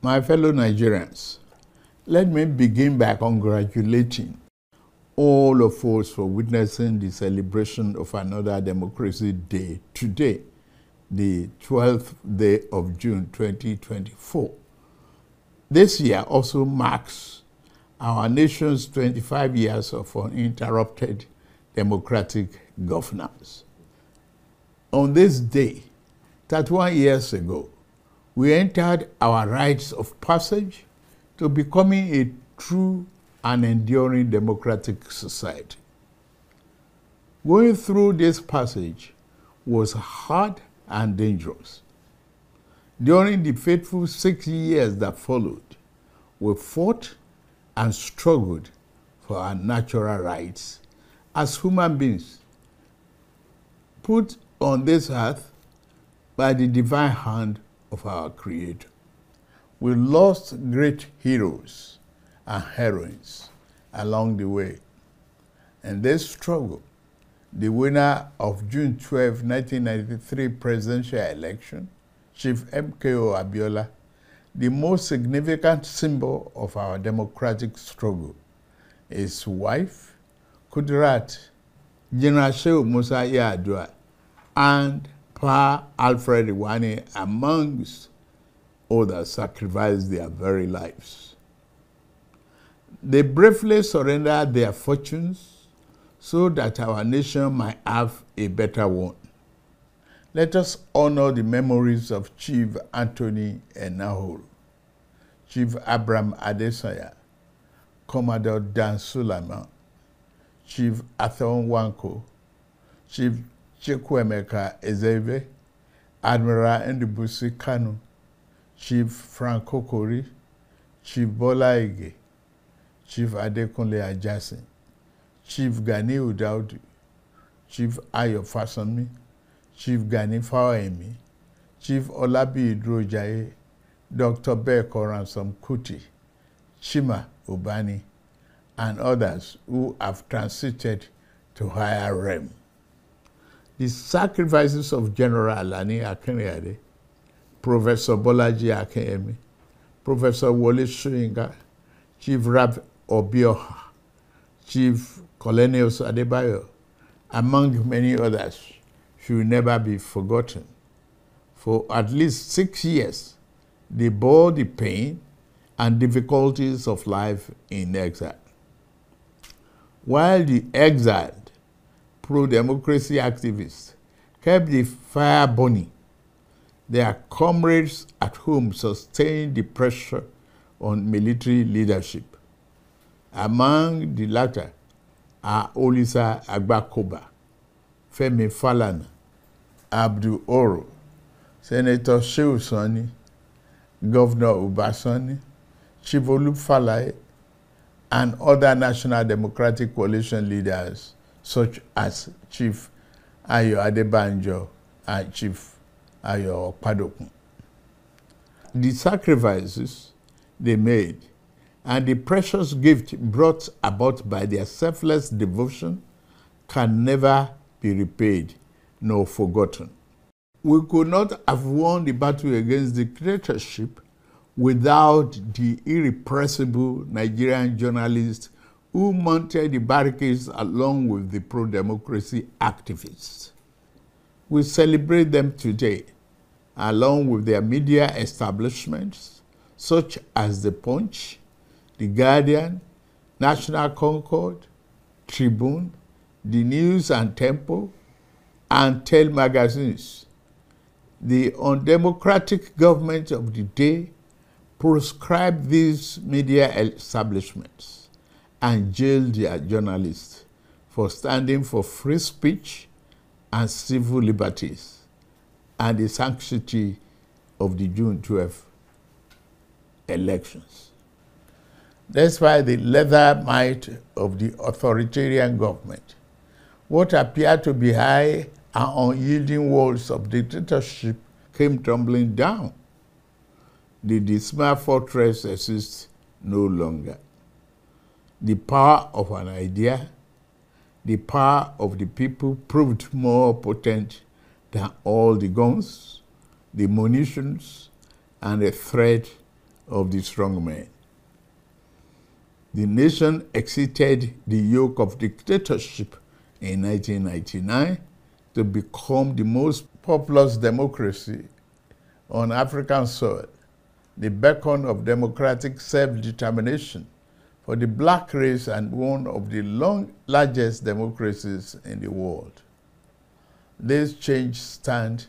My fellow Nigerians, let me begin by congratulating all of us for witnessing the celebration of another Democracy Day today, the 12th day of June 2024. This year also marks our nation's 25 years of uninterrupted democratic governance. On this day, 31 years ago, we entered our rites of passage to becoming a true and enduring democratic society. Going through this passage was hard and dangerous. During the fateful 6 years that followed, we fought and struggled for our natural rights as human beings, put on this earth by the divine hand of our Creator. We lost great heroes and heroines along the way. In this struggle, the winner of June 12, 1993 presidential election, Chief MKO Abiola, the most significant symbol of our democratic struggle, his wife, Kudirat, General Shehu Musa Yar'Adua, and Pa Alfred Iwani, amongst others, sacrificed their very lives. They bravely surrendered their fortunes so that our nation might have a better one. Let us honor the memories of Chief Anthony Enahoro, Chief Abraham Adesanya, Commodore Dan Sulaiman, Chief Arthur Nwankwo, Chief Chukwuemeka Ezeibe, Admiral Ndubuisi Kanu, Chief Frank Kokori, Chief Bola Ige, Chief Adekunle Ajasin, Chief Gani Udaudu, Chief Ayo Fasanmi, Chief Gani Fawemi, Chief Olabi Idrojaye, Dr. Beko Ransom Kuti, Chima Ubani, and others who have transited to higher realm. The sacrifices of General Alani Akinriyade, Professor Bolaji Akinyemi, Professor Wole Soyinka, Chief Rab Obioha, Chief Colonels Adebayo, among many others, should never be forgotten. For at least 6 years, they bore the pain and difficulties of life in exile. While the exiled pro-democracy activists kept the fire burning, their comrades at home sustained the pressure on military leadership. Among the latter are Olisa Agbakoba, Femi Falana, Abdul Oro, Senator Shehu Sani, Governor Ubasani, Chief Olufalaye, and other National Democratic Coalition leaders such as Chief Ayo Adebanjo and Chief Ayo Okpadokun. The sacrifices they made and the precious gift brought about by their selfless devotion can never be repaid nor forgotten. We could not have won the battle against dictatorship without the irrepressible Nigerian journalists who mounted the barricades along with the pro-democracy activists. We celebrate them today, along with their media establishments, such as The Punch, The Guardian, National Concord, Tribune, The News and Tempo, and Tel magazines. The undemocratic government of the day proscribed these media establishments and jailed their journalists for standing for free speech and civil liberties and the sanctity of the June 12 elections. Despite the leather might of the authoritarian government, what appeared to be high and unyielding walls of dictatorship came tumbling down. The dismal fortress exists no longer. The power of an idea, the power of the people proved more potent than all the guns, the munitions, and the threat of the strong men. The nation exited the yoke of dictatorship in 1999 to become the most populous democracy on African soil, the beacon of democratic self-determination for the black race and one of the largest democracies in the world. This change stands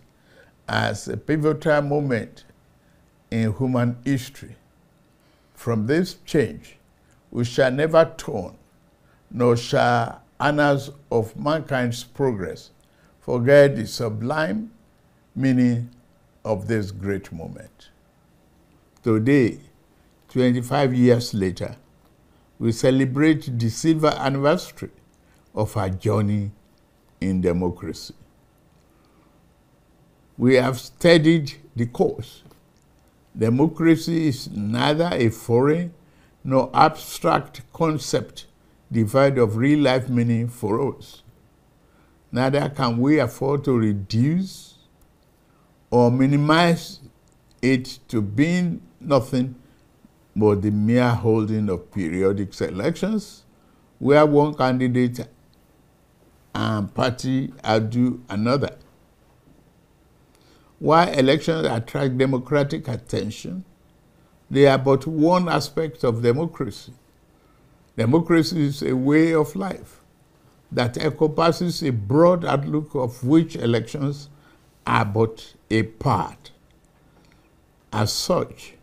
as a pivotal moment in human history. From this change, we shall never turn, nor shall annals of mankind's progress forget the sublime meaning of this great moment. Today, 25 years later, we celebrate the silver anniversary of our journey in democracy. We have studied the course. Democracy is neither a foreign nor abstract concept devoid of real-life meaning for us. Neither can we afford to reduce or minimize it to being nothing but the mere holding of periodic elections where one candidate and party outdo another. While elections attract democratic attention, they are but one aspect of democracy. Democracy is a way of life that encompasses a broad outlook of which elections are but a part. As such,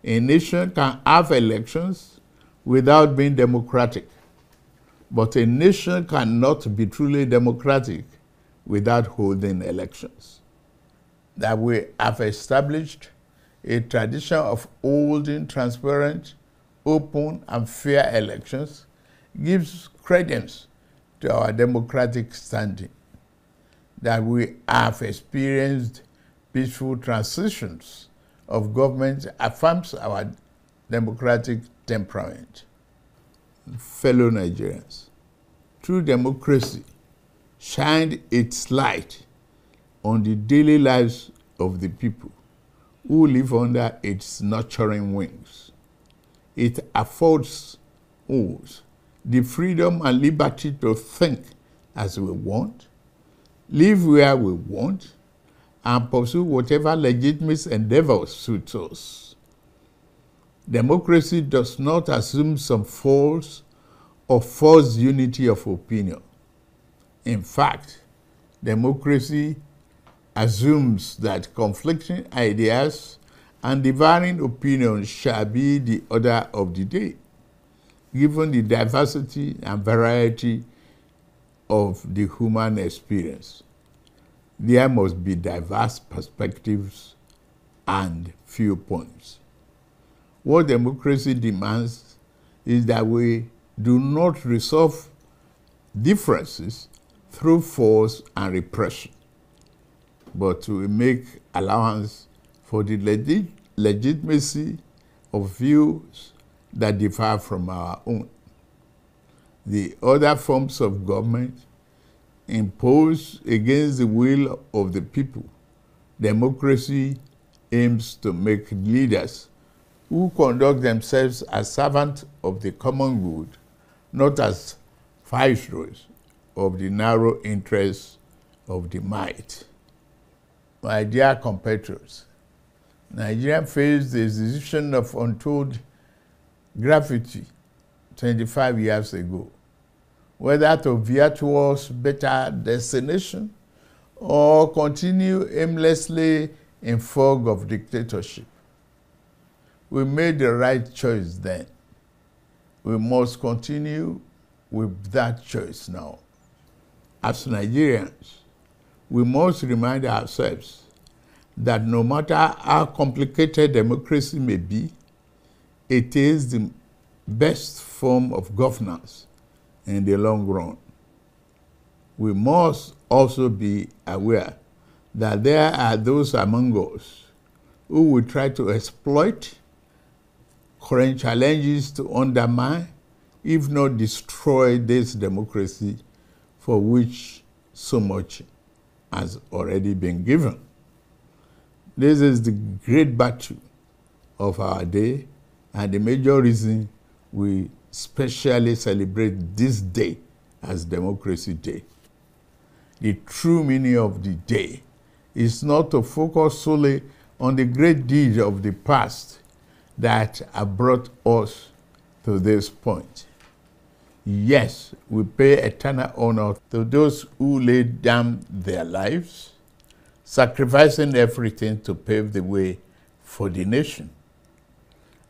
a nation can have elections without being democratic, but a nation cannot be truly democratic without holding elections. That we have established a tradition of holding transparent, open, and fair elections gives credence to our democratic standing. That we have experienced peaceful transitions of government affirms our democratic temperament. Fellow Nigerians, true democracy shined its light on the daily lives of the people who live under its nurturing wings. It affords us the freedom and liberty to think as we want, live where we want, and pursue whatever legitimate endeavors suits us. Democracy does not assume some false or forced unity of opinion. In fact, democracy assumes that conflicting ideas and differing opinions shall be the order of the day, given the diversity and variety of the human experience. There must be diverse perspectives and viewpoints. What democracy demands is that we do not resolve differences through force and repression, but to make allowance for the legitimacy of views that differ from our own. The other forms of government imposed against the will of the people. Democracy aims to make leaders who conduct themselves as servants of the common good, not as viceroys of the narrow interests of the might. My dear compatriots, Nigeria faced the decision of untold gravity 25 years ago, whether to veer towards better destination or continue aimlessly in fog of dictatorship. We made the right choice then. We must continue with that choice now. As Nigerians, we must remind ourselves that no matter how complicated democracy may be, it is the best form of governance in the long run. We must also be aware that there are those among us who will try to exploit current challenges to undermine, if not destroy, this democracy for which so much has already been given. This is the great battle of our day and the major reason we specially celebrate this day as Democracy Day. The true meaning of the day is not to focus solely on the great deeds of the past that have brought us to this point. Yes, we pay eternal honor to those who laid down their lives, sacrificing everything to pave the way for the nation.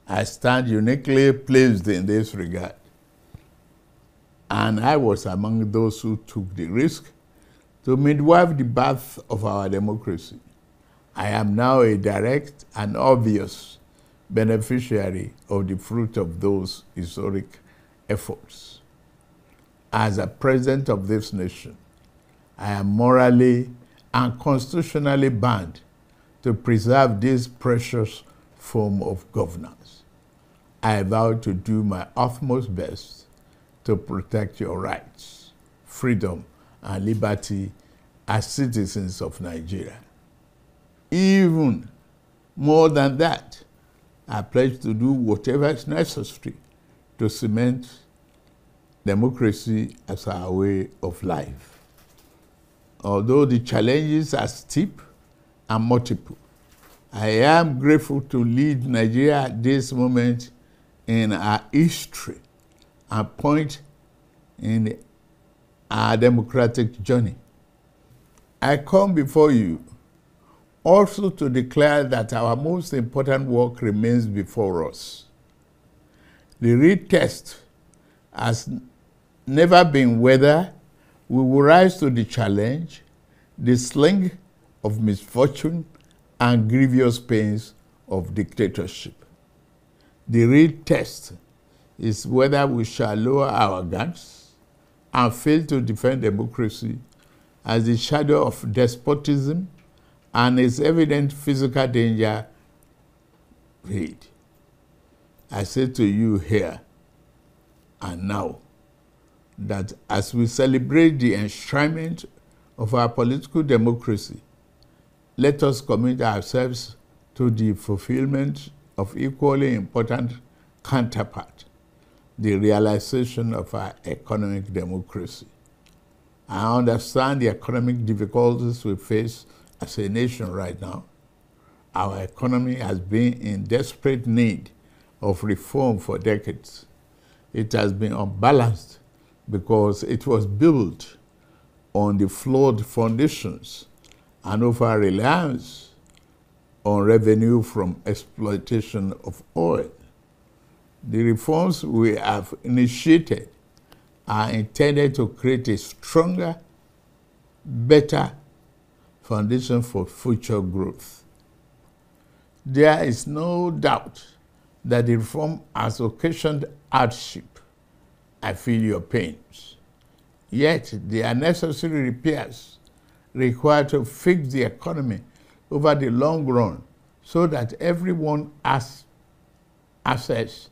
I stand uniquely placed in this regard, and I was among those who took the risk to midwife the birth of our democracy. I am now a direct and obvious beneficiary of the fruit of those historic efforts. As a president of this nation, I am morally and constitutionally bound to preserve this precious form of governance. I vow to do my utmost best to protect your rights, freedom, and liberty as citizens of Nigeria. Even more than that, I pledge to do whatever is necessary to cement democracy as our way of life. Although the challenges are steep and multiple, I am grateful to lead Nigeria at this moment in our history and point in our democratic journey. I come before you also to declare that our most important work remains before us. The real test has never been whether we will rise to the challenge, the sling of misfortune and grievous pains of dictatorship. The real test is whether we shall lower our guards and fail to defend democracy as the shadow of despotism and its evident physical danger fade. I say to you here and now that as we celebrate the enshrinement of our political democracy, let us commit ourselves to the fulfillment of equally important counterpart, the realization of our economic democracy. I understand the economic difficulties we face as a nation right now. Our economy has been in desperate need of reform for decades. It has been unbalanced because it was built on the flawed foundations and over-reliance on revenue from exploitation of oil. The reforms we have initiated are intended to create a stronger, better foundation for future growth. There is no doubt that the reform has occasioned hardship. I feel your pains. Yet, there are necessary repairs required to fix the economy over the long run so that everyone has access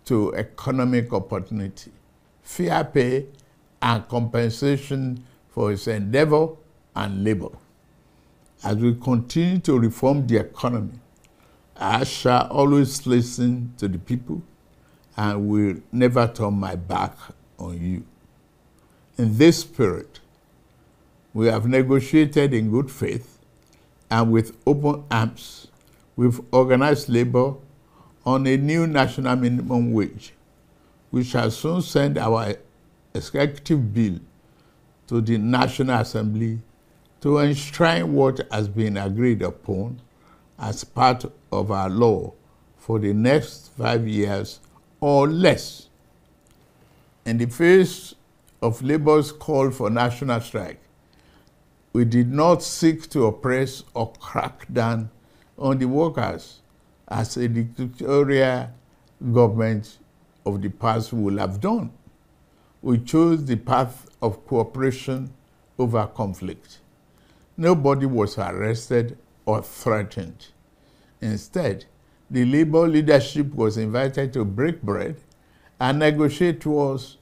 to economic opportunity, fair pay, and compensation for his endeavor and labor. As we continue to reform the economy, I shall always listen to the people and will never turn my back on you. In this spirit, we have negotiated in good faith and with open arms with organized labor on a new national minimum wage. We shall soon send our executive bill to the National Assembly to enshrine what has been agreed upon as part of our law for the next 5 years or less. In the face of labor's call for national strike, we did not seek to oppress or crack down on the workers as a dictatorial government of the past would have done. We chose the path of cooperation over conflict. Nobody was arrested or threatened. Instead, the labor leadership was invited to break bread and negotiate towards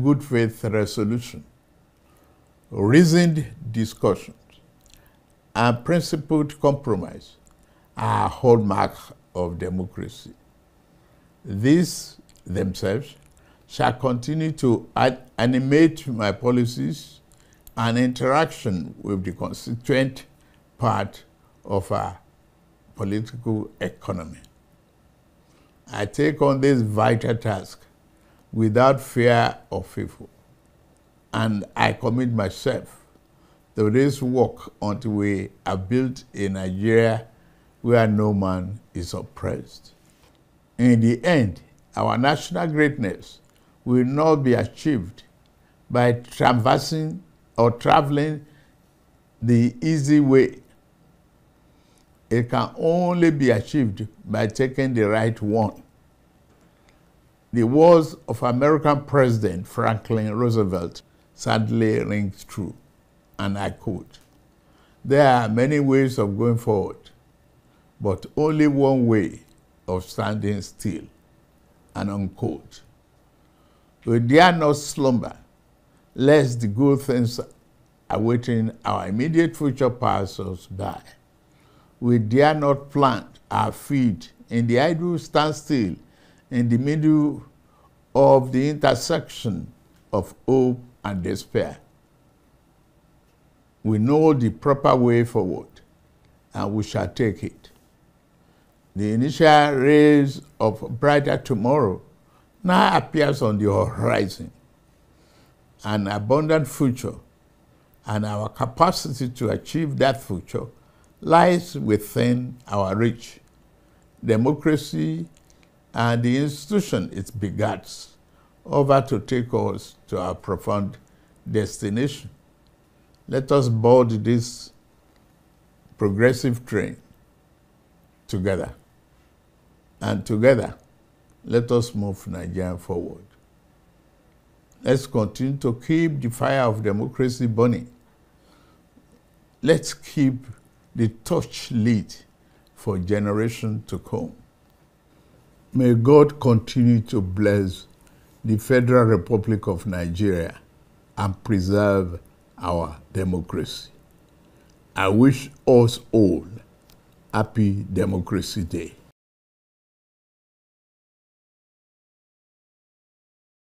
good faith resolution. Reasoned discussions and principled compromise are a hallmark of democracy. These themselves shall continue to animate my policies and interaction with the constituent part of our political economy. I take on this vital task without fear or favor, and I commit myself to this work until we have built a Nigeria where no man is oppressed. In the end, our national greatness will not be achieved by traversing or traveling the easy way. It can only be achieved by taking the right one. The words of American President Franklin Roosevelt sadly rings true, and I quote, "There are many ways of going forward, but only one way of standing still," and unquote. We dare not slumber, lest the good things awaiting our immediate future pass us by. We dare not plant our feet in the idle standstill in the middle of the intersection of hope and despair. We know the proper way forward, and we shall take it. The initial rays of a brighter tomorrow now appears on the horizon. An abundant future and our capacity to achieve that future lies within our reach. Democracy and the institution it begets over to take us to our profound destination. Let us board this progressive train together. And together, let us move Nigeria forward. Let's continue to keep the fire of democracy burning. Let's keep the torch lit for generations to come. May God continue to bless the Federal Republic of Nigeria and preserve our democracy. I wish us all Happy Democracy Day.